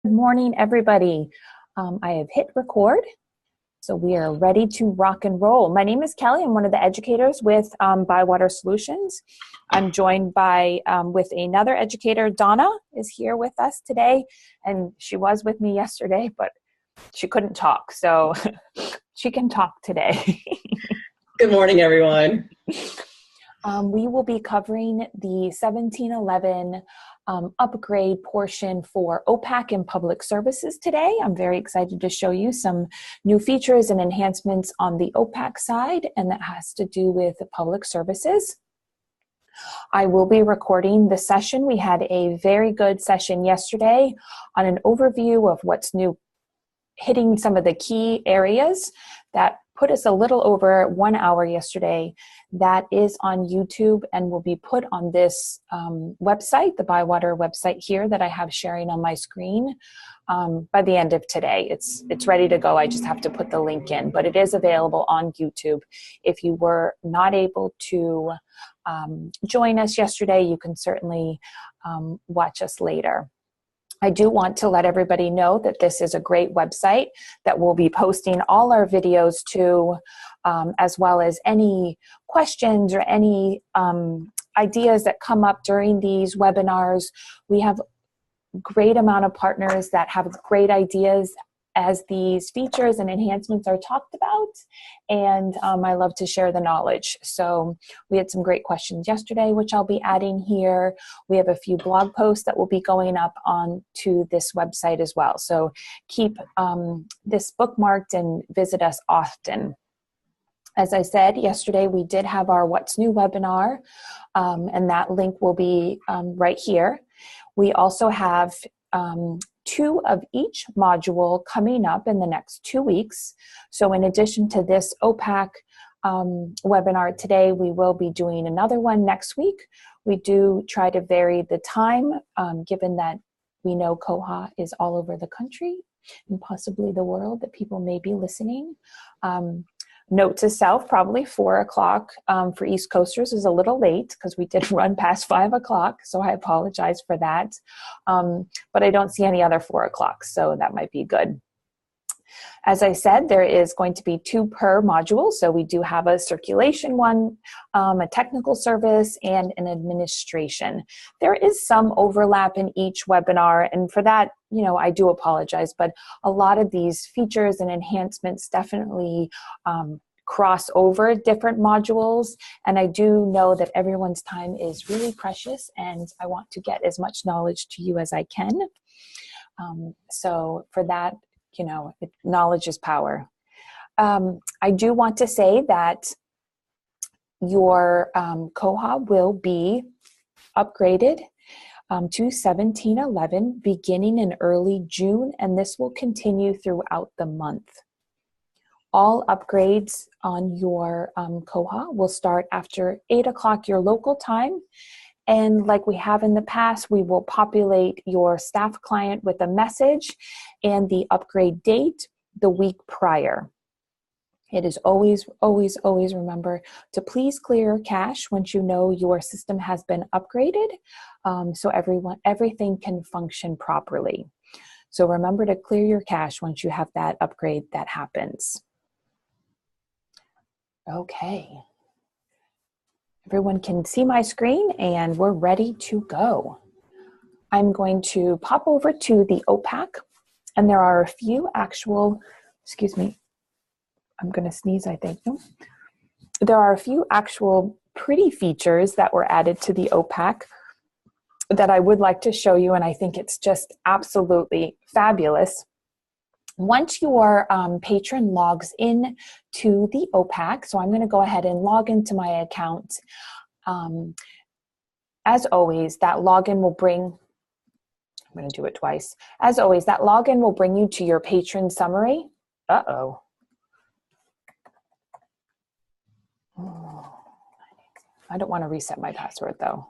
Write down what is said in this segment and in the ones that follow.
Good morning, everybody. I have hit record, so we are ready to rock and roll. My name is Kelly. I'm one of the educators with Bywater Solutions. I'm joined by with another educator. Donna is here with us today, and she was with me yesterday, but she couldn't talk, so she can talk today. Good morning, everyone. We will be covering the 1711 upgrade portion for OPAC and public services today. I'm very excited to show you some new features and enhancements on the OPAC side, and that has to do with the public services. I will be recording the session. We had a very good session yesterday on an overview of what's new, hitting some of the key areas that put us a little over 1 hour yesterday. That is on YouTube and will be put on this website, the Bywater website here that I have sharing on my screen by the end of today. It's ready to go. I just have to put the link in, but it is available on YouTube. If you were not able to join us yesterday, you can certainly watch us later. I do want to let everybody know that this is a great website that we'll be posting all our videos to, as well as any questions or any ideas that come up during these webinars. We have a great amount of partners that have great ideas as these features and enhancements are talked about, and I love to share the knowledge. So we had some great questions yesterday, which I'll be adding here. We have a few blog posts that will be going up onto this website as well. So keep this bookmarked and visit us often. As I said yesterday, we did have our What's New webinar, and that link will be right here. We also have 2 of each module coming up in the next 2 weeks. So in addition to this OPAC webinar today, we will be doing another one next week. We do try to vary the time, given that we know Koha is all over the country and possibly the world that people may be listening. Note to self, probably 4 o'clock for East Coasters is a little late because we did run past 5 o'clock, so I apologize for that. But I don't see any other 4 o'clock, so that might be good. As I said, there is going to be 2 per module, so we do have a circulation one, a technical service, and an administration. There is some overlap in each webinar, and for that, I do apologize, but a lot of these features and enhancements definitely cross over different modules, and I do know that everyone's time is really precious, and I want to get as much knowledge to you as I can. So for that, knowledge is power. I do want to say that your Koha will be upgraded to 1711 beginning in early June, and this will continue throughout the month. All upgrades on your Koha will start after 8 o'clock your local time. And like we have in the past, we will populate your staff client with a message and the upgrade date the week prior. It is always, always, always remember to please clear cache once you know your system has been upgraded, so everything can function properly. So remember to clear your cache once you have that upgrade that happens. Okay. Everyone can see my screen and we're ready to go. I'm going to pop over to the OPAC, and there are a few actual, excuse me, I'm going to sneeze, I think. No. There are a few actual pretty features that were added to the OPAC that I would like to show you, and I think it's just absolutely fabulous. Once your patron logs in to the OPAC, so I'm going to go ahead and log into my account. As always, that login will bring, I'm going to do it twice. As always, that login will bring you to your patron summary. Uh-oh. I don't want to reset my password though.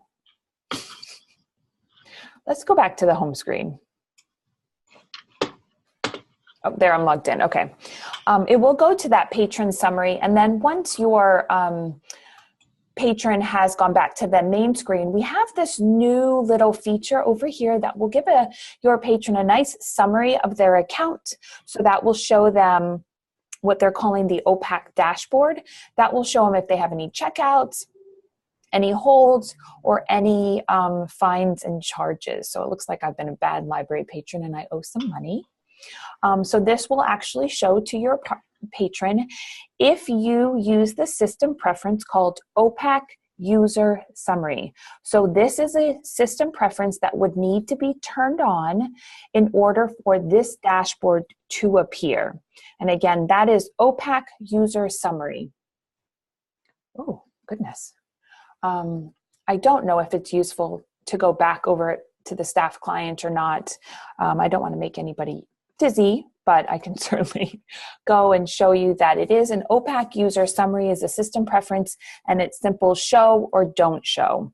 Let's go back to the home screen. Oh, there, I'm logged in. Okay. It will go to that patron summary, and then once your patron has gone back to the main screen, we have this new little feature over here that will give your patron a nice summary of their account. So that will show them what they're calling the OPAC Dashboard. That will show them if they have any checkouts, any holds, or any fines and charges. So it looks like I've been a bad library patron and I owe some money. So this will actually show to your patron if you use the system preference called OPAC User Summary. So this is a system preference that would need to be turned on in order for this dashboard to appear. And again, that is OPAC User Summary. Oh, goodness. I don't know if it's useful to go back over to the staff client or not. I don't want to make anybody dizzy, but I can certainly go and show you that it is an OPAC User Summary is a system preference, and it's simple show or don't show.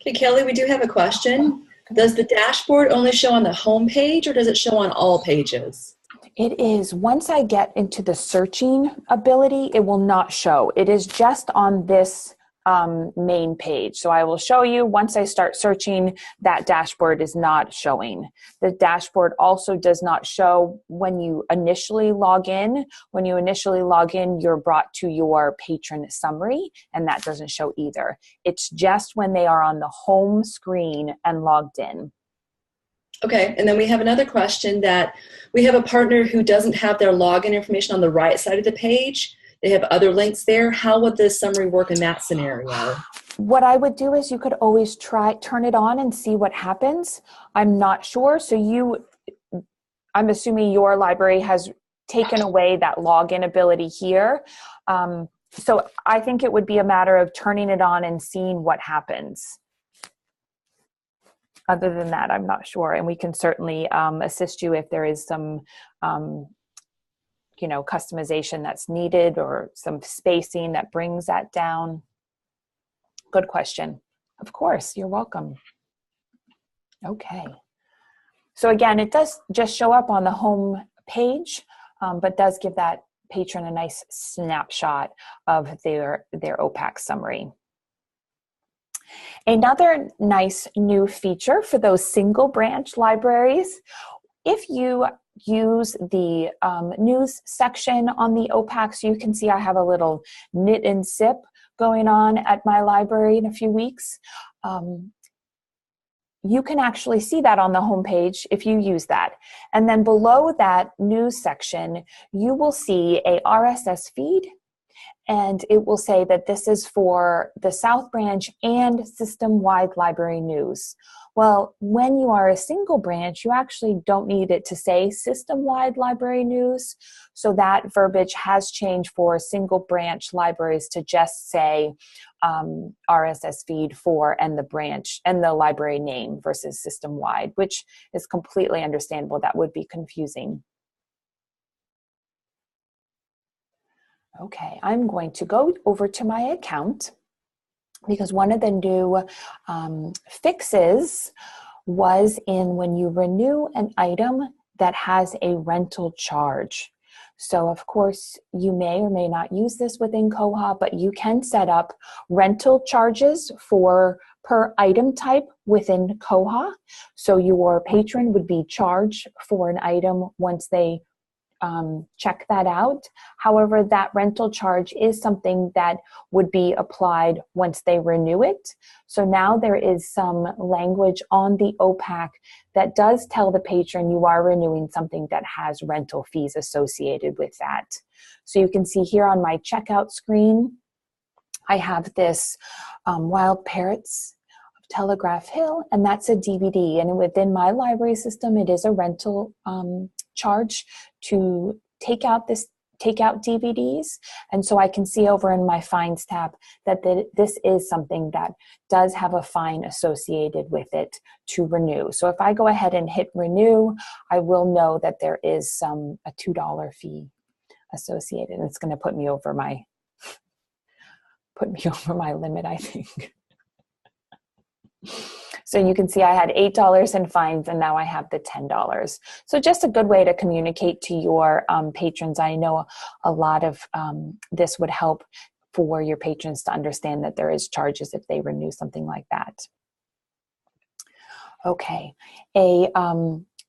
Okay, Kelly, we do have a question. Does the dashboard only show on the home page or does it show on all pages? It is, once I get into the searching ability, it will not show. It is just on this main page. So I will show you once I start searching, that dashboard is not showing. The dashboard also does not show when you initially log in. When you initially log in, you're brought to your patron summary, and that doesn't show either. It's just when they are on the home screen and logged in. Okay, and then we have another question that we have a partner who doesn't have their login information on the right side of the page. They have other links there. How would this summary work in that scenario? What I would do is you could always turn it on and see what happens. I'm not sure. So I'm assuming your library has taken away that login ability here. So I think it would be a matter of turning it on and seeing what happens. Other than that, I'm not sure. And we can certainly assist you if there is some customization that's needed or some spacing that brings that down. Good question. Of course, you're welcome. Okay. So again, it does just show up on the home page, but does give that patron a nice snapshot of their OPAC summary. Another nice new feature for those single branch libraries, if you use the news section on the OPAC, so you can see I have a little knit and sip going on at my library in a few weeks. You can actually see that on the home page if you use that. And then below that news section, you will see a RSS feed, and it will say that this is for the South Branch and system-wide library news. Well, when you are a single branch, you actually don't need it to say system-wide library news. So that verbiage has changed for single branch libraries to just say RSS feed for and the branch and the library name versus system-wide, which is completely understandable. That would be confusing. Okay, I'm going to go over to my account because one of the new fixes was in when you renew an item that has a rental charge. So of course, you may or may not use this within Koha, but you can set up rental charges per item type within Koha. So your patron would be charged for an item once they check that out. However, that rental charge is something that would be applied once they renew it. So now there is some language on the OPAC that does tell the patron you are renewing something that has rental fees associated with that. So you can see here on my checkout screen, I have this Wild Parrots of Telegraph Hill, and that's a DVD. And within my library system, it is a rental charge to take out DVDs. And so I can see over in my fines tab that this is something that does have a fine associated with it to renew. So if I go ahead and hit renew, I will know that there is a $2 fee associated. And it's going to put me over my limit, I think. So you can see I had $8 in fines and now I have the $10. So just a good way to communicate to your patrons. I know a lot of this would help for your patrons to understand that there is charges if they renew something like that. Okay,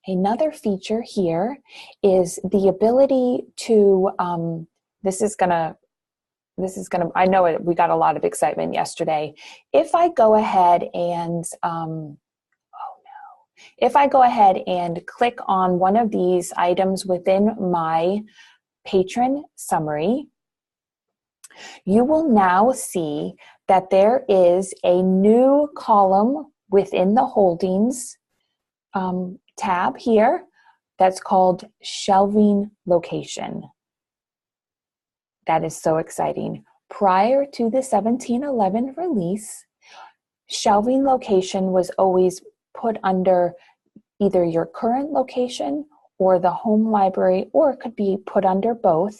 another feature here is the ability to, I know we got a lot of excitement yesterday. If I go ahead and, if I go ahead and click on one of these items within my patron summary, you will now see that there is a new column within the holdings tab here that's called Shelving Location. That is so exciting. Prior to the 1711 release, Shelving Location was always put under either your current location or the home library, or it could be put under both.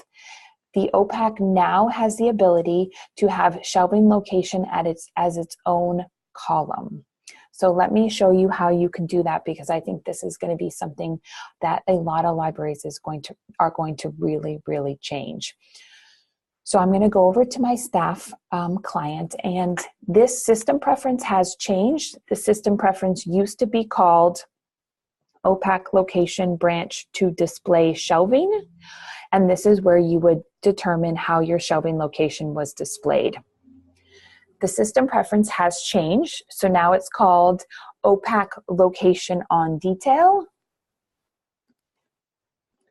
The OPAC now has the ability to have Shelving Location as its own column. So let me show you how you can do that, because I think this is going to be something that a lot of libraries are going to really, really change. So I'm going to go over to my staff client, and this system preference has changed. The system preference used to be called OPAC Location Branch to Display Shelving, and this is where you would determine how your shelving location was displayed. The system preference has changed, so now it's called OPAC Location on Detail.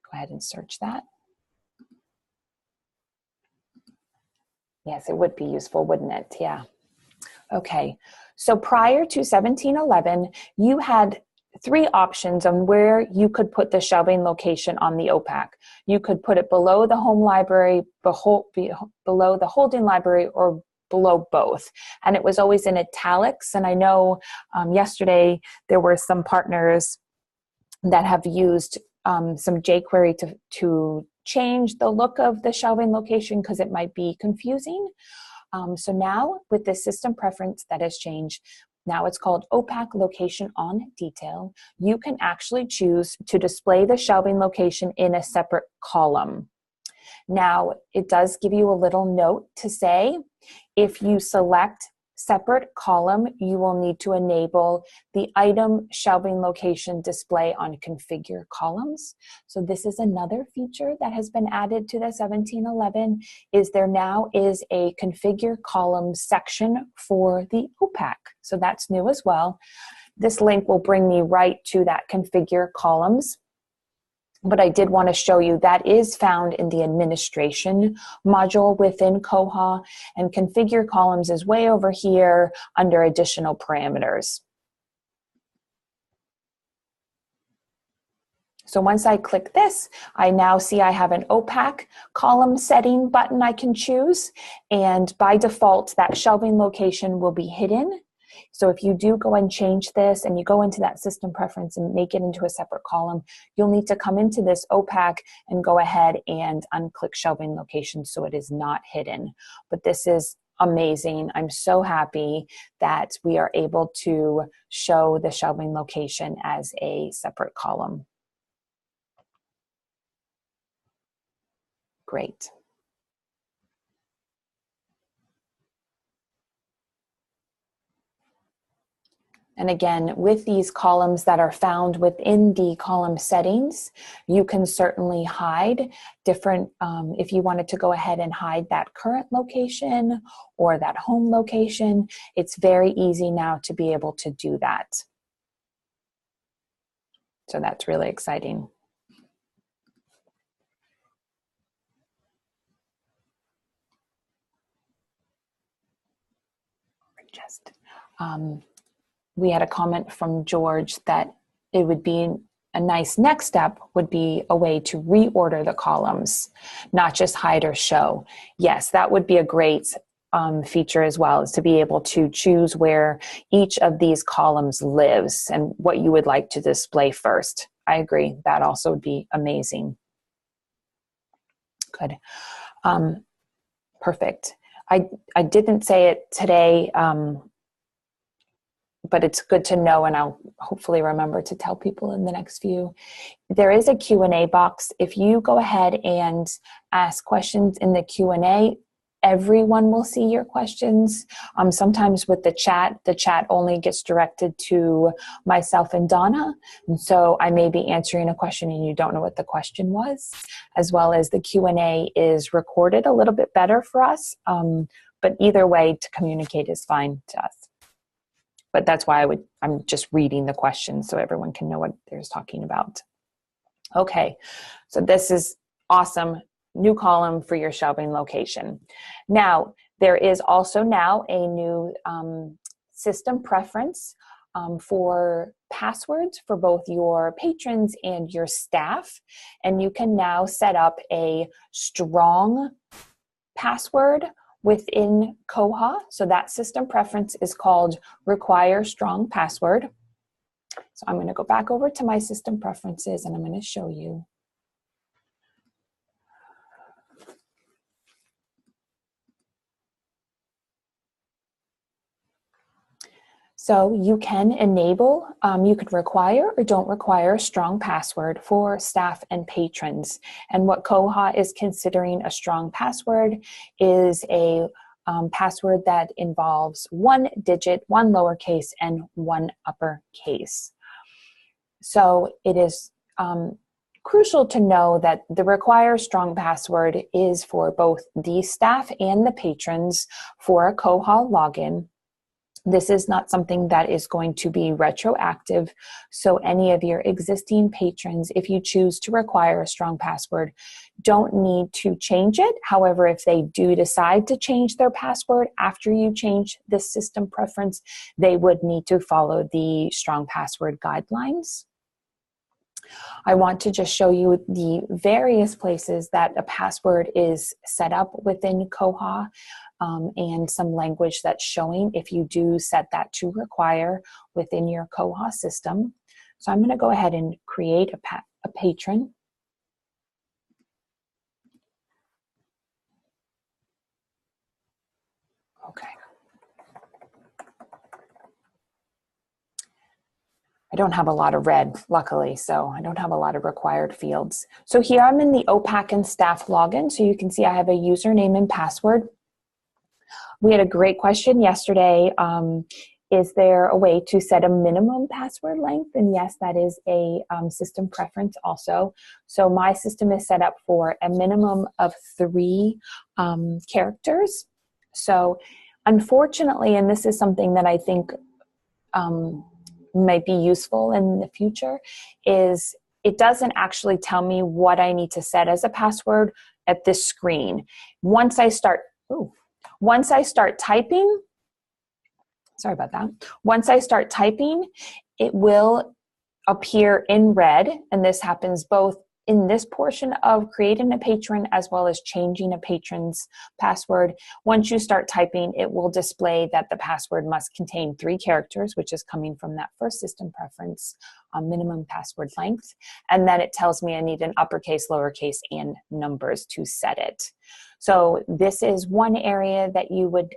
Go ahead and search that. Yes, it would be useful, wouldn't it? Yeah. Okay, so prior to 1711, you had 3 options on where you could put the shelving location on the OPAC. You could put it below the home library, below the holding library, or below both. And it was always in italics. And I know yesterday there were some partners that have used some jQuery to change the look of the shelving location because it might be confusing. So now with the system preference that has changed, now it's called OPAC Location on Detail. You can actually choose to display the shelving location in a separate column. Now, it does give you a little note to say, if you select separate column, you will need to enable the item shelving location display on configure columns. So this is another feature that has been added to the 1711, is there now is a configure column section for the OPAC. So that's new as well. This link will bring me right to that configure columns. But I did want to show you that is found in the administration module within Koha, and configure columns is way over here under additional parameters. So once I click this, I now see I have an OPAC column setting button I can choose, and by default that shelving location will be hidden. So if you do go and change this and you go into that system preference and make it into a separate column, you'll need to come into this OPAC and go ahead and unclick shelving location so it is not hidden. But this is amazing. I'm so happy that we are able to show the shelving location as a separate column. Great. And again, with these columns that are found within the column settings, you can certainly hide different, if you wanted to go ahead and hide that current location or that home location, it's very easy now to be able to do that. So that's really exciting. We had a comment from George that it would be a nice next step would be a way to reorder the columns, not just hide or show. Yes, that would be a great feature as well, is to be able to choose where each of these columns lives and what you would like to display first. I agree. That also would be amazing. Good. Perfect. I didn't say it today, but it's good to know, and I'll hopefully remember to tell people in the next few. There is a Q&A box. If you go ahead and ask questions in the Q&A, everyone will see your questions. Sometimes with the chat only gets directed to myself and Donna. And so I may be answering a question and you don't know what the question was, as well as the Q&A is recorded a little bit better for us. But either way, to communicate is fine to us. But that's why I'm just reading the questions so everyone can know what they're talking about. Okay, so this is awesome. New column for your shelving location. Now, there is also now a new system preference for passwords for both your patrons and your staff. And you can now set up a strong password within Koha. So that system preference is called Require Strong Password. So I'm going to go back over to my system preferences and I'm going to show you. So you can enable, you could require or don't require a strong password for staff and patrons. And what Koha is considering a strong password is a password that involves one digit, one lowercase, and one uppercase. So it is crucial to know that the require strong password is for both the staff and the patrons for a Koha login. This is not something that is going to be retroactive. So any of your existing patrons, if you choose to require a strong password, don't need to change it. However, if they do decide to change their password after you change this system preference, they would need to follow the strong password guidelines. I want to just show you the various places that a password is set up within Koha. And some language that's showing if you do set that to require within your Koha system. So I'm going to go ahead and create a patron. Okay. I don't have a lot of red, luckily, so I don't have a lot of required fields. So here I'm in the OPAC and staff login. So you can see I have a username and password. We had a great question yesterday. Is there a way to set a minimum password length? And yes, that is a system preference also. So my system is set up for a minimum of 3 characters. So unfortunately, and this is something that I think might be useful in the future, is it doesn't actually tell me what I need to set as a password at this screen. Once I start typing, sorry about that. Once I start typing, it will appear in red, and this happens both in this portion of creating a patron as well as changing a patron's password. Once you start typing, it will display that the password must contain 3 characters, which is coming from that first system preference, minimum password length. And then it tells me I need an uppercase, lowercase, and numbers to set it. So this is one area that you would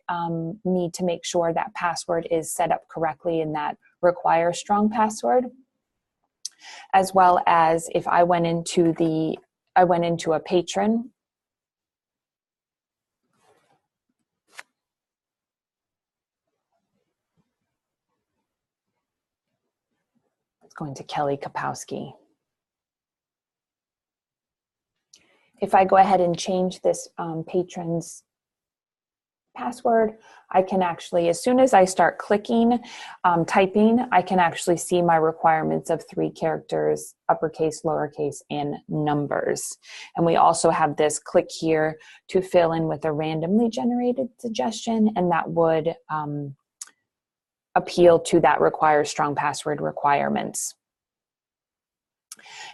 need to make sure that password is set up correctly in that require strong password. As well as if I went into a patron, it's going to Kelly Kapowski. If I go ahead and change this patron's password, I can actually, as soon as I start clicking, typing, I can actually see my requirements of 3 characters, uppercase, lowercase, and numbers. And we also have this click here to fill in with a randomly generated suggestion, and that would appeal to that require strong password requirements.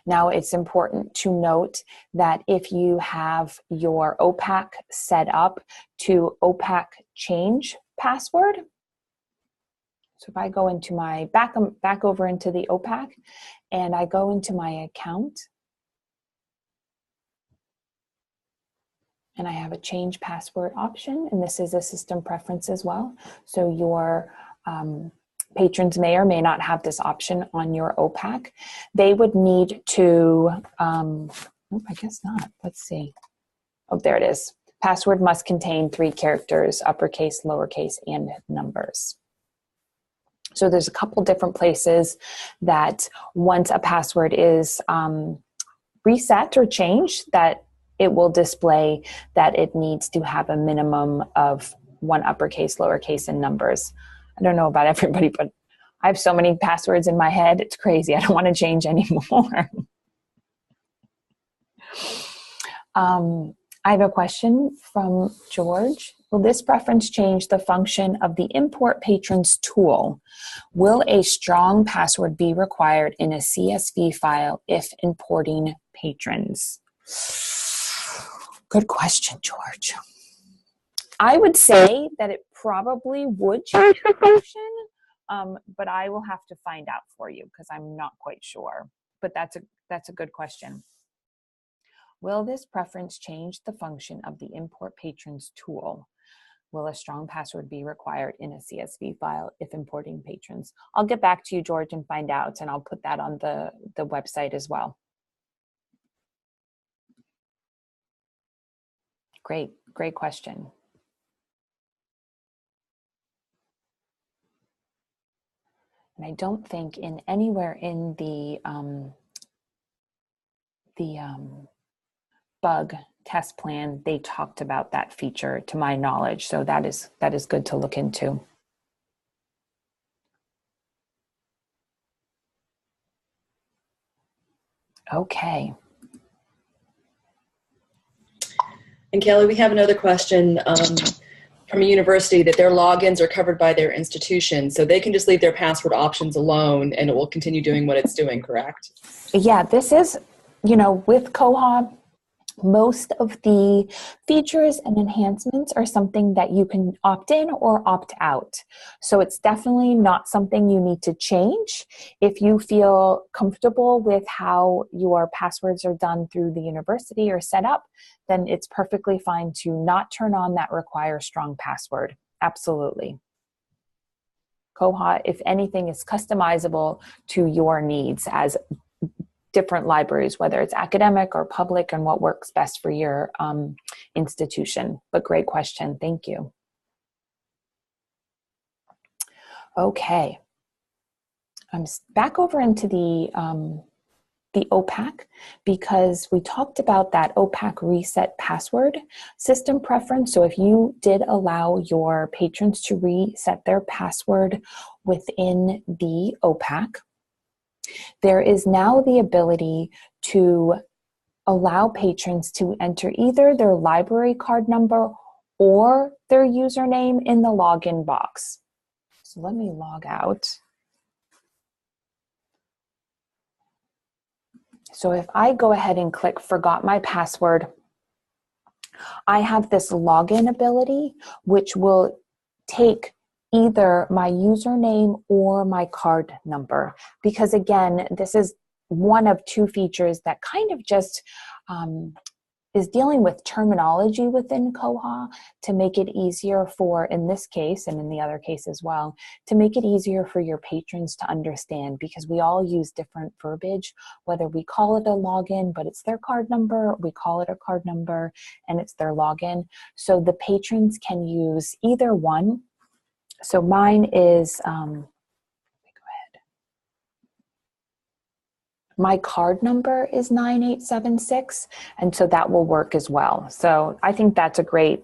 Now, it's important to note that if you have your OPAC set up to OPAC change password, so if I go into my back over into the OPAC and I go into my account and I have a change password option, and this is a system preference as well. So your patrons may or may not have this option on your OPAC. They would need to, I guess not. Let's see. Oh, there it is. Password must contain 3 characters, uppercase, lowercase, and numbers. So there's a couple different places that once a password is reset or changed, that it will display that it needs to have a minimum of 1 uppercase, lowercase, and numbers. I don't know about everybody, but I have so many passwords in my head. It's crazy. I don't want to change anymore. I have a question from George. Will this preference change the function of the import patrons tool? Will a strong password be required in a CSV file if importing patrons? Good question, George. I would say that it probably would change the function, but I will have to find out for you because I'm not quite sure. But that's a good question. Will this preference change the function of the import patrons tool? Will a strong password be required in a CSV file if importing patrons? I'll get back to you, George, and find out, and I'll put that on the website as well. Great question. And I don't think anywhere in the bug test plan they talked about that feature, to my knowledge. So that is good to look into. Okay. And Kelly, we have another question from a university that their logins are covered by their institution, so they can just leave their password options alone and it will continue doing what it's doing, correct? Yeah, this is, with Koha, most of the features and enhancements are something that you can opt in or opt out. So it's definitely not something you need to change. If you feel comfortable with how your passwords are done through the university or set up, then it's perfectly fine to not turn on that require strong password. Absolutely. Koha, if anything, is customizable to your needs as different libraries, whether it's academic or public, and what works best for your institution. But great question. Thank you. Okay. I'm back over into the OPAC because we talked about that OPAC reset password system preference. So if you did allow your patrons to reset their password within the OPAC, there is now the ability to allow patrons to enter either their library card number or their username in the login box. So let me log out. So if I go ahead and click forgot my password, I have this login ability, which will take either my username or my card number. Because again, this is one of 2 features that kind of just is dealing with terminology within Koha to make it easier for, in this case, and in the other case as well, to make it easier for your patrons to understand, because we all use different verbiage, whether we call it a login, but it's their card number, we call it a card number, and it's their login. So the patrons can use either one. So mine is, let me go ahead. My card number is 9876, and so that will work as well. So I think that's a great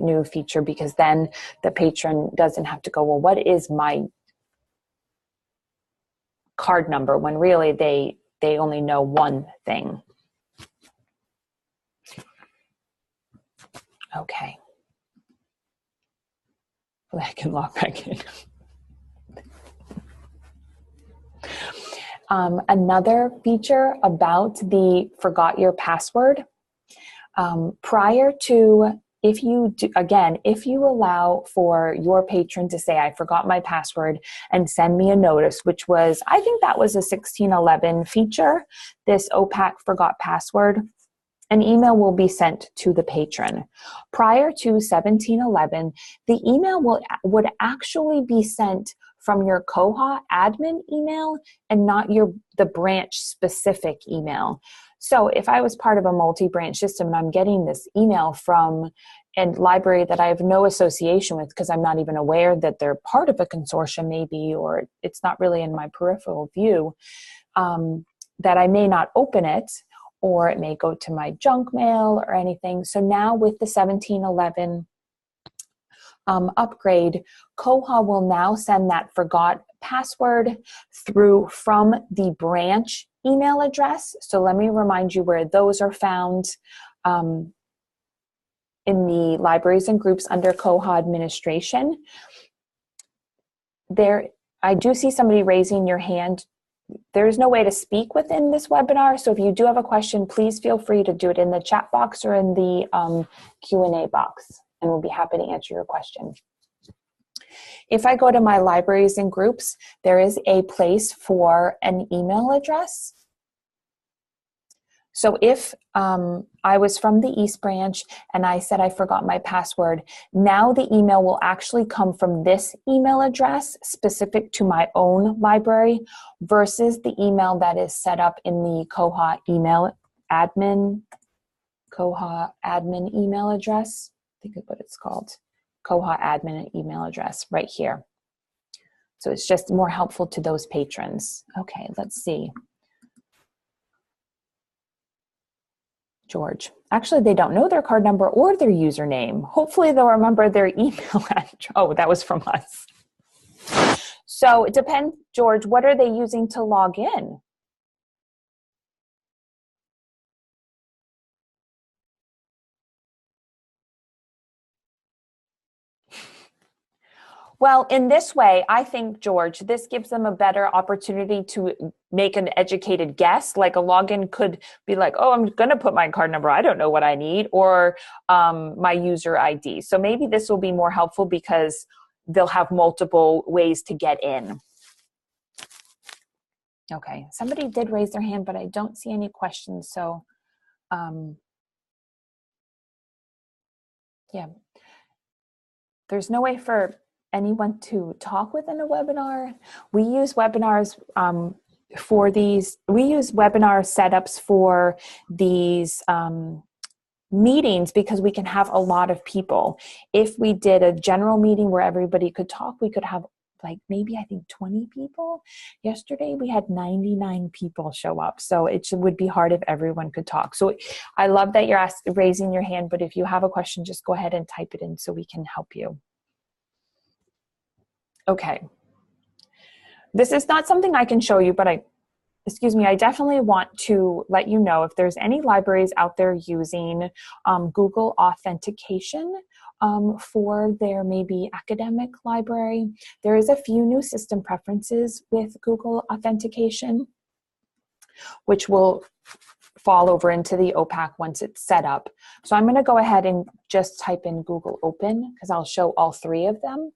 new feature, because then the patron doesn't have to go, well, what is my card number, when really they only know one thing. Okay. I can log back in. Another feature about the forgot your password, prior to, if you allow for your patron to say, I forgot my password, and send me a notice, which was, I think that was a 1611 feature, this OPAC forgot password, an email will be sent to the patron. Prior to 1711, the email would actually be sent from your Koha admin email and not the branch specific email. So if I was part of a multi-branch system and I'm getting this email from a library that I have no association with because I'm not even aware that they're part of a consortium maybe, or it's not really in my peripheral view, that I may not open it, or it may go to my junk mail or anything. So now with the 1711 upgrade, Koha will now send that forgot password through from the branch email address. So let me remind you where those are found in the libraries and groups under Koha administration. There, I do see somebody raising your hand. There's no way to speak within this webinar, so if you do have a question, please feel free to do it in the chat box or in the Q&A box, and we'll be happy to answer your question. If I go to my libraries and groups, there is a place for an email address. So if I was from the East Branch and I said I forgot my password, now the email will actually come from this email address specific to my own library versus the email that is set up in the Koha admin email address. I think is what it's called. Koha admin email address right here. So it's just more helpful to those patrons. Okay, let's see. George. Actually, they don't know their card number or their username. Hopefully they'll remember their email address. Oh, that was from us. So it depends, George, what are they using to log in? Well, in this way, I think, George, this gives them a better opportunity to make an educated guess. Like a login could be like, oh, I'm going to put my card number. I don't know what I need, or my user ID. So maybe this will be more helpful because they'll have multiple ways to get in. Okay, somebody did raise their hand, but I don't see any questions. So, yeah, there's no way for anyone to talk within a webinar. We use webinars for these. We use webinar setups for these meetings because we can have a lot of people. If we did a general meeting where everybody could talk, we could have like maybe I think 20 people. Yesterday we had 99 people show up. So it would be hard if everyone could talk. So I love that you're raising your hand, but if you have a question, just go ahead and type it in so we can help you. Okay. This is not something I can show you, but I definitely want to let you know if there's any libraries out there using Google Authentication for their maybe academic library. There is a few new system preferences with Google Authentication, which will fall over into the OPAC once it's set up. So I'm going to go ahead and just type in Google Open because I'll show all three of them.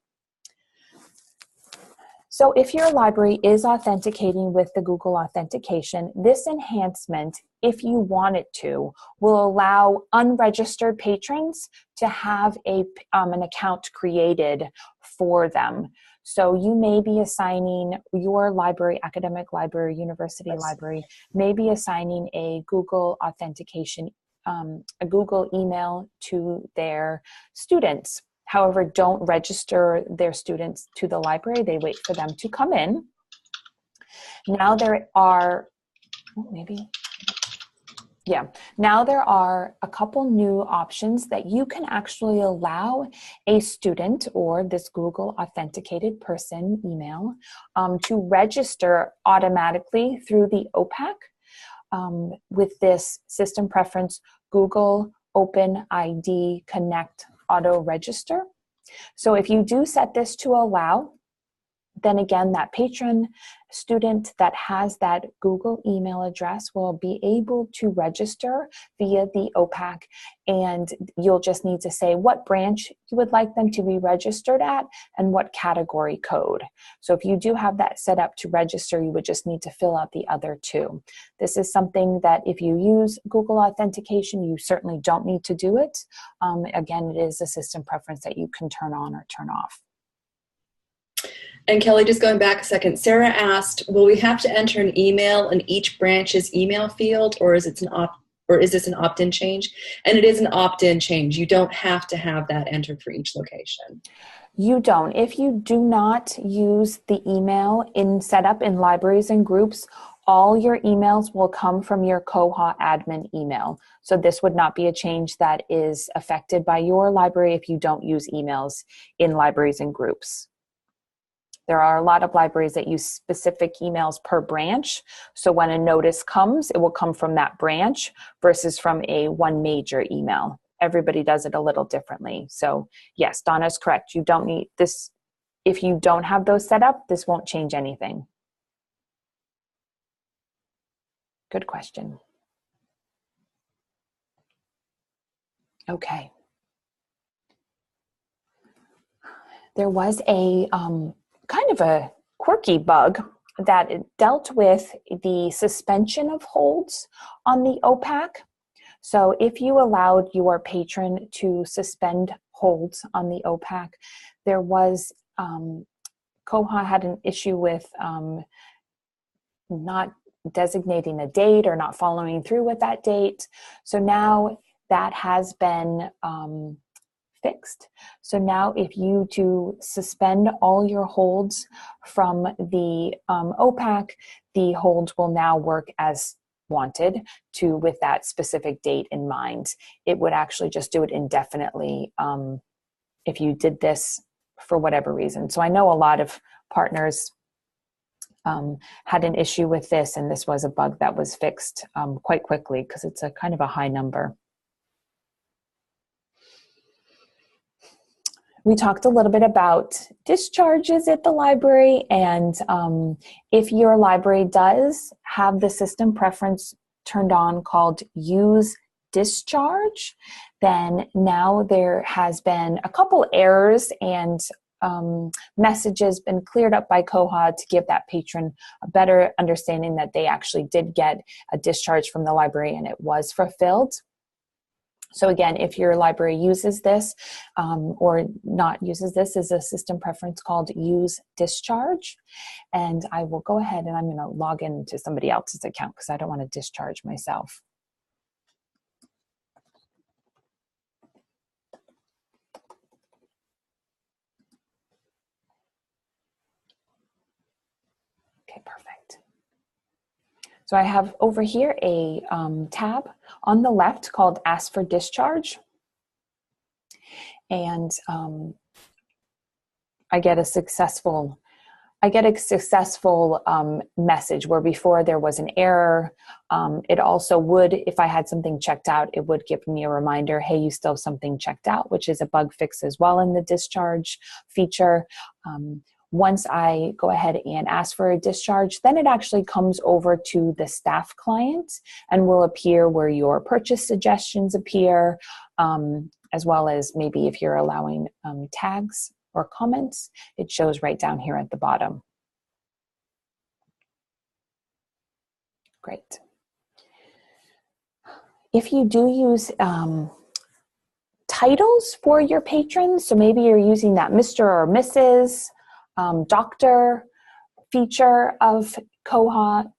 So if your library is authenticating with the Google Authentication, this enhancement, if you want it to, will allow unregistered patrons to have an account created for them. So you may be assigning your library, academic library, university library, may be assigning a Google Authentication, a Google email to their students. However, don't register their students to the library. They wait for them to come in. Now there are, now there are a couple new options that you can actually allow a student or this Google authenticated person email to register automatically through the OPAC with this system preference, Google Open ID Connect Auto Register. So if you do set this to allow, then again, that patron student that has that Google email address will be able to register via the OPAC, and you'll just need to say what branch you would like them to be registered at and what category code. So if you do have that set up to register, you would just need to fill out the other two. This is something that if you use Google Authentication, you certainly don't need to do it. Again, it is a system preference that you can turn on or turn off. And Kelly, just going back a second, Sarah asked, will we have to enter an email in each branch's email field, or is this an opt-in change? And it is an opt-in change. You don't have to have that entered for each location. You don't. If you do not use the email in setup in libraries and groups, all your emails will come from your Koha admin email. So this would not be a change that is affected by your library if you don't use emails in libraries and groups. There are a lot of libraries that use specific emails per branch. So when a notice comes, it will come from that branch versus from a one major email. Everybody does it a little differently. So yes, Donna's correct. You don't need this. If you don't have those set up, this won't change anything. Good question. Okay. There was a kind of a quirky bug that dealt with the suspension of holds on the OPAC. So if you allowed your patron to suspend holds on the OPAC, there was, Koha had an issue with not designating a date or not following through with that date. So now that has been fixed. So now if you do suspend all your holds from the OPAC, the holds will now work as wanted with that specific date in mind. It would actually just do it indefinitely if you did this for whatever reason. So I know a lot of partners had an issue with this, and this was a bug that was fixed quite quickly because it's a kind of a high number. We talked a little bit about discharges at the library, and if your library does have the system preference turned on called Use Discharge, then now there has been a couple errors and messages been cleared up by Koha to give that patron a better understanding that they actually did get a discharge from the library and it was fulfilled. So again, if your library uses this or not uses this, is a system preference called Use Discharge. And I will go ahead and I'm going to log into somebody else's account because I don't want to discharge myself. Okay, perfect. So I have over here a tab on the left called Ask for Discharge. And I get a successful message where before there was an error. It also would, if I had something checked out, it would give me a reminder, hey, you still have something checked out, which is a bug fix as well in the discharge feature. Once I go ahead and ask for a discharge, then it actually comes over to the staff client and will appear where your purchase suggestions appear, as well as maybe if you're allowing tags or comments, it shows right down here at the bottom. Great. If you do use titles for your patrons, so maybe you're using that Mr. or Mrs. Doctor feature of Koha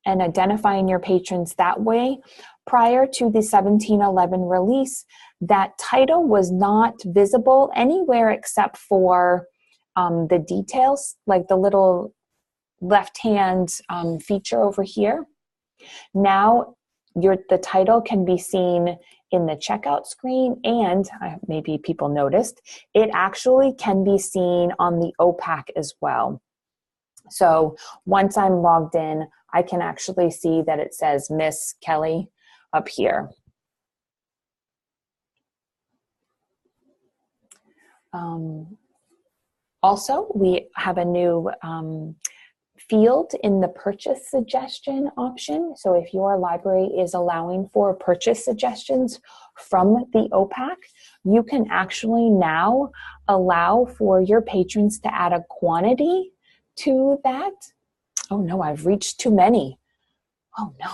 and identifying your patrons that way. Prior to the 1711 release, that title was not visible anywhere except for the details, like the little left-hand feature over here. Now, the title can be seen in the checkout screen, and maybe people noticed, it actually can be seen on the OPAC as well. So once I'm logged in, I can actually see that it says Miss Kelly up here. Also, we have a new field in the purchase suggestion option. So if your library is allowing for purchase suggestions from the OPAC, you can actually now allow for your patrons to add a quantity to that. Oh no, I've reached too many. Oh no.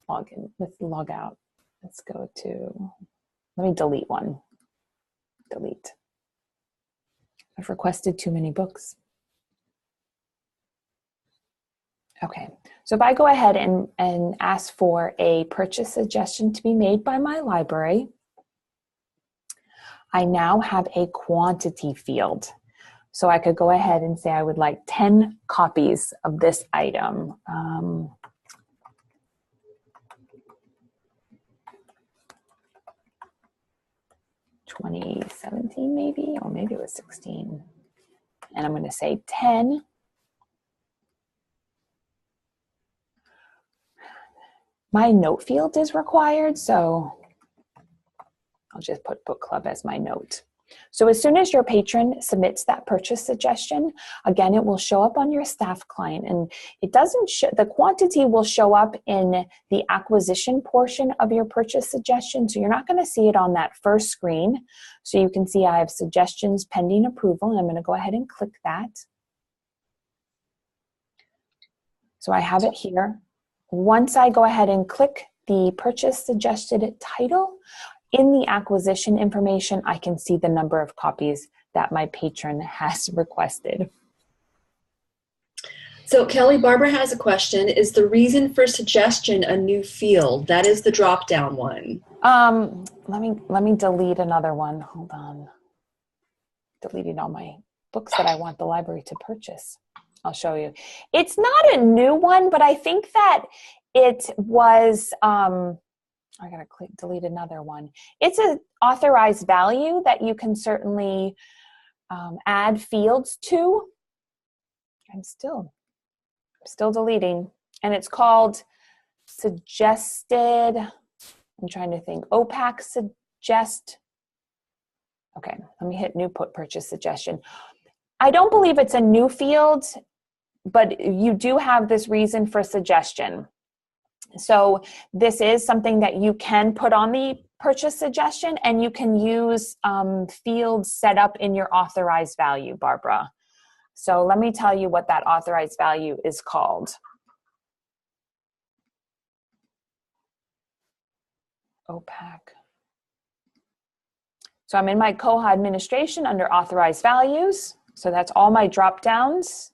Log in, let's log out. Let's go to, let me delete one. Delete. I've requested too many books. Okay, so if I go ahead and ask for a purchase suggestion to be made by my library, I now have a quantity field. So I could go ahead and say I would like 10 copies of this item. 2017 maybe, or maybe it was 16. And I'm going to say 10. My note field is required, so I'll just put book club as my note. So as soon as your patron submits that purchase suggestion, again, it will show up on your staff client, and it doesn't show, the quantity will show up in the acquisition portion of your purchase suggestion. So you're not going to see it on that first screen. So you can see I have suggestions pending approval, and I'm going to go ahead and click that. So I have it here. Once I go ahead and click the purchase suggested title, in the acquisition information, I can see the number of copies that my patron has requested. So Kelly, Barbara has a question. Is the reason for suggestion a new field? That is the drop-down one. Let me delete another one. Hold on. Deleting all my books that I want the library to purchase. I'll show you. It's not a new one, but I think that it was, I gotta delete another one. It's an authorized value that you can certainly add fields to. I'm still deleting. And it's called suggested, I'm trying to think, OPAC suggest. Okay, let me hit new purchase suggestion. I don't believe it's a new field, but you do have this reason for suggestion. So this is something that you can put on the purchase suggestion, and you can use fields set up in your authorized value, Barbara. So let me tell you what that authorized value is called. OPAC. So I'm in my Koha administration under authorized values. So that's all my drop downs.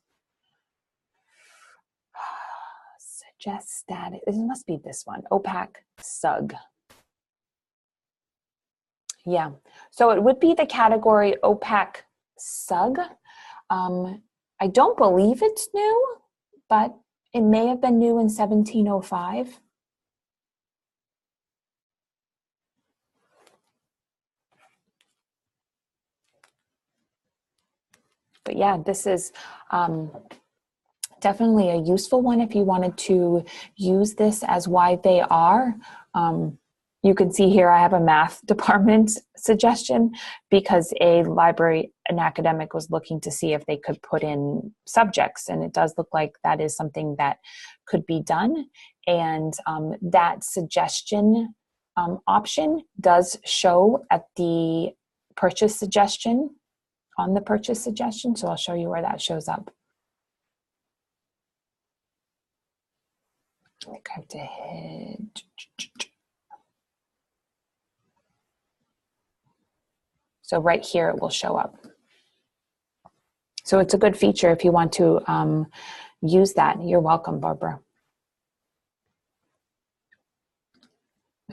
Suggest status. It must be this one. OPAC SUG. Yeah. So it would be the category OPAC SUG. I don't believe it's new, but it may have been new in 1705. But yeah, this is definitely a useful one if you wanted to use this as why they are. You can see here I have a math department suggestion because an academic was looking to see if they could put in subjects, and it does look like that is something that could be done. And that suggestion option does show at the purchase suggestion, on the purchase suggestion. So I'll show you where that shows up. I think I have to hit. So right here it will show up. So it's a good feature if you want to use that. You're welcome, Barbara.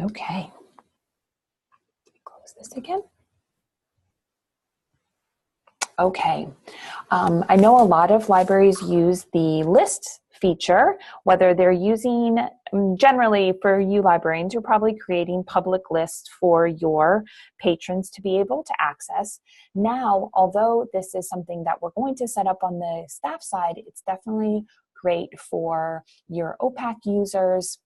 Okay. Close this again. Okay. I know a lot of libraries use the list feature, whether they're using, generally for you librarians, you're probably creating public lists for your patrons to be able to access. Now, although this is something that we're going to set up on the staff side, it's definitely great for your OPAC users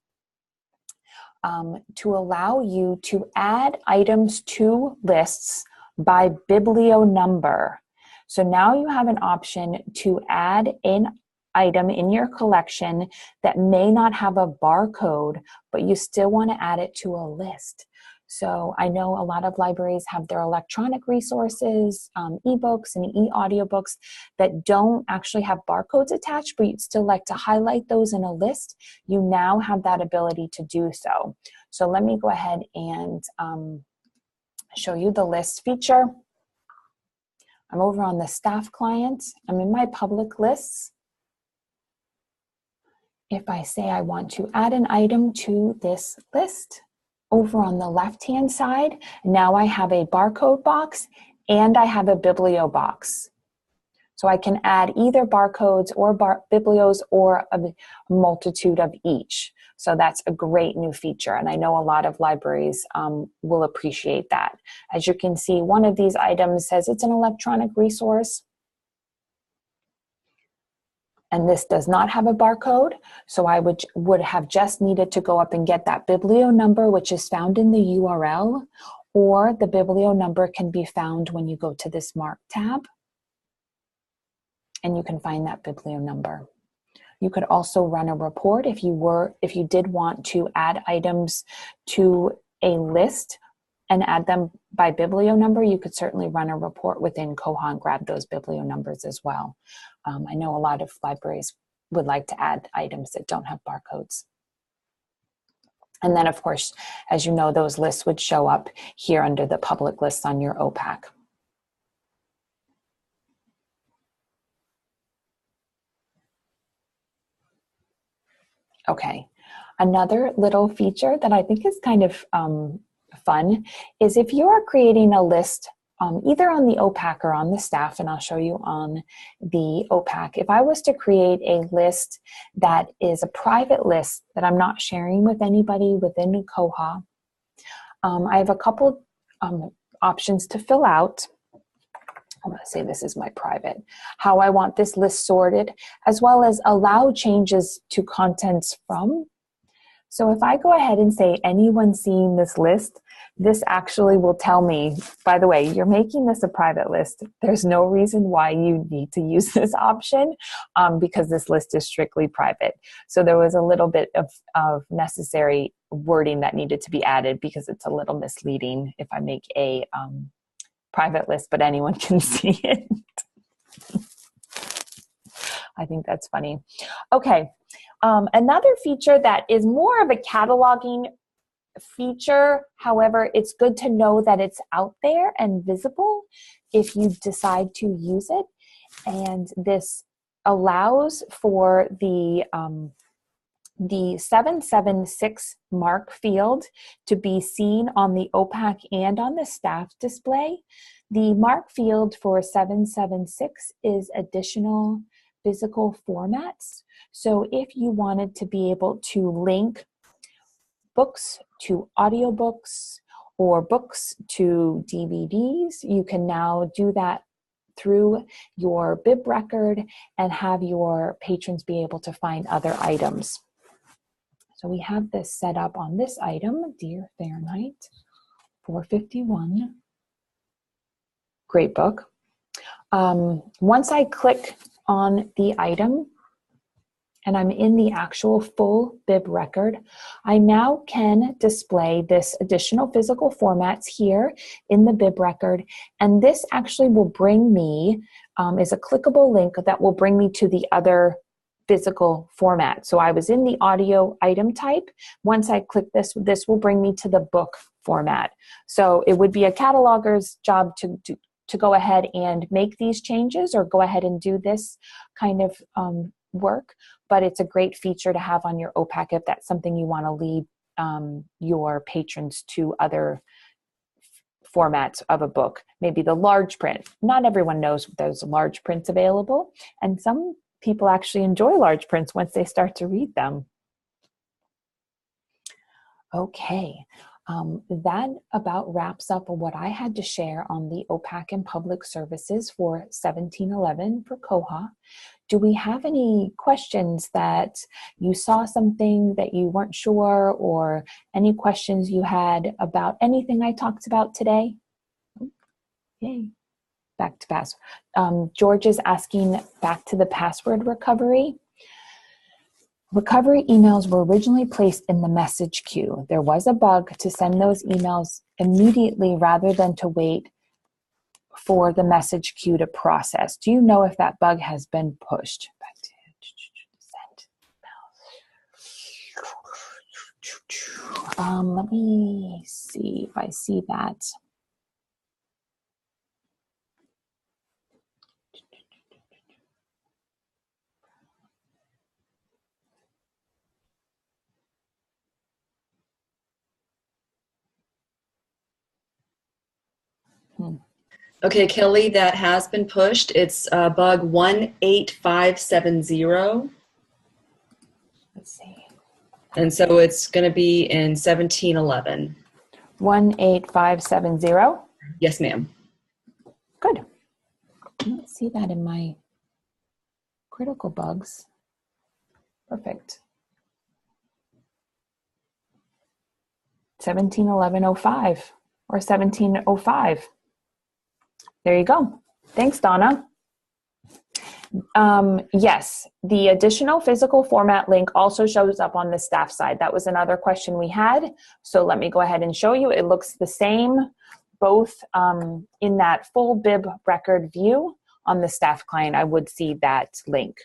to allow you to add items to lists by biblio number. So now you have an option to add an item in your collection that may not have a barcode, but you still want to add it to a list. So I know a lot of libraries have their electronic resources, ebooks and e-audiobooks that don't actually have barcodes attached, but you'd still like to highlight those in a list. You now have that ability to do so. So let me go ahead and show you the list feature. I'm over on the staff client. I'm in my public lists. if I say I want to add an item to this list, over on the left-hand side, now I have a barcode box and I have a biblio box. So I can add either barcodes or biblios or a multitude of each. So that's a great new feature, and I know a lot of libraries will appreciate that. As you can see, one of these items says it's an electronic resource, and this does not have a barcode, so I would have just needed to go up and get that biblio number, which is found in the URL, or the biblio number can be found when you go to this Mark tab, and you can find that biblio number. You could also run a report if you did want to add items to a list and add them by biblio number. You could certainly run a report within Koha and grab those biblio numbers as well. I know a lot of libraries would like to add items that don't have barcodes. And then, of course, as you know, those lists would show up here under the public lists on your OPAC. Okay, another little feature that I think is kind of fun is if you're creating a list either on the OPAC or on the staff, and I'll show you on the OPAC. If I was to create a list that is a private list that I'm not sharing with anybody within Koha, I have a couple options to fill out. I'm going to say this is my private, how I want this list sorted, as well as allow changes to contents from. So if I go ahead and say anyone seeing this list, this actually will tell me, by the way, you're making this a private list. There's no reason why you need to use this option because this list is strictly private. So there was a little bit of necessary wording that needed to be added because it's a little misleading if I make a private list, but anyone can see it. I think that's funny. Okay, another feature that is more of a cataloging feature, however, it's good to know that it's out there and visible if you decide to use it. And this allows for the 776 mark field to be seen on the OPAC and on the staff display. The mark field for 776 is additional physical formats. So if you wanted to be able to link books to audiobooks or books to DVDs, you can now do that through your bib record and have your patrons be able to find other items. So we have this set up on this item, Dear Fahrenheit 451. Great book. Once I click on the item and I'm in the actual full bib record, I now can display this additional physical formats here in the bib record. And this actually will bring me, is a clickable link that will bring me to the other physical format. So I was in the audio item type. Once I click this, this will bring me to the book format. So it would be a cataloger's job to go ahead and make these changes or go ahead and do this kind of work. But it's a great feature to have on your OPAC if that's something you want to lead your patrons to other formats of a book. Maybe the large print. Not everyone knows there's large prints available, and some people actually enjoy large prints once they start to read them. Okay, that about wraps up what I had to share on the OPAC and public services for 1711 for Koha. Do we have any questions that you saw something that you weren't sure, or any questions you had about anything I talked about today? Yay. Back to password. George is asking back to the password recovery. Recovery emails were originally placed in the message queue. There was a bug to send those emails immediately rather than to wait for the message queue to process. Do you know if that bug has been pushed? Back to send. Let me see if I see that. Okay, Kelly, that has been pushed. It's bug 18570. Let's see. And so it's going to be in 1711. 18570. Yes, ma'am. Good. I don't see that in my critical bugs. Perfect. 171105 or 1705. There you go. Thanks, Donna. Yes, the additional physical format link also shows up on the staff side. That was another question we had. So let me go ahead and show you. It looks the same, both in that full bib record view on the staff client. I would see that link.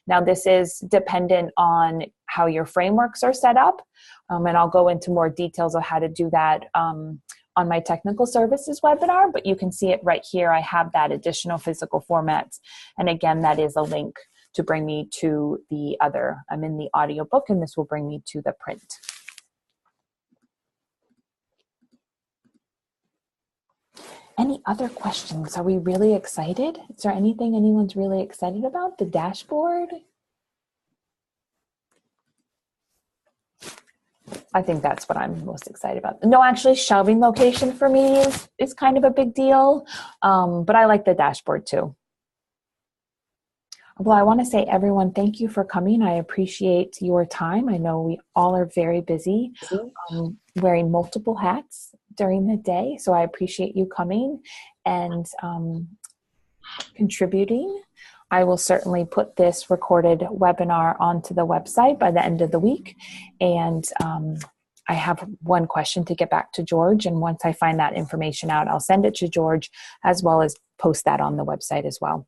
Now, this is dependent on how your frameworks are set up, and I'll go into more details of how to do that on my technical services webinar, but you can see it right here. I have that additional physical format. And again, that is a link to bring me to the other. I'm in the audiobook, and this will bring me to the print. Any other questions? Are we really excited? Is there anything anyone's really excited about? The dashboard? I think that's what I'm most excited about. No, actually, shelving location for me is kind of a big deal, but I like the dashboard too. Well, I want to say, everyone, thank you for coming. I appreciate your time. I know we all are very busy, wearing multiple hats during the day, so I appreciate you coming and contributing. I will certainly put this recorded webinar onto the website by the end of the week. And I have one question to get back to George. And once I find that information out, I'll send it to George as well as post that on the website as well.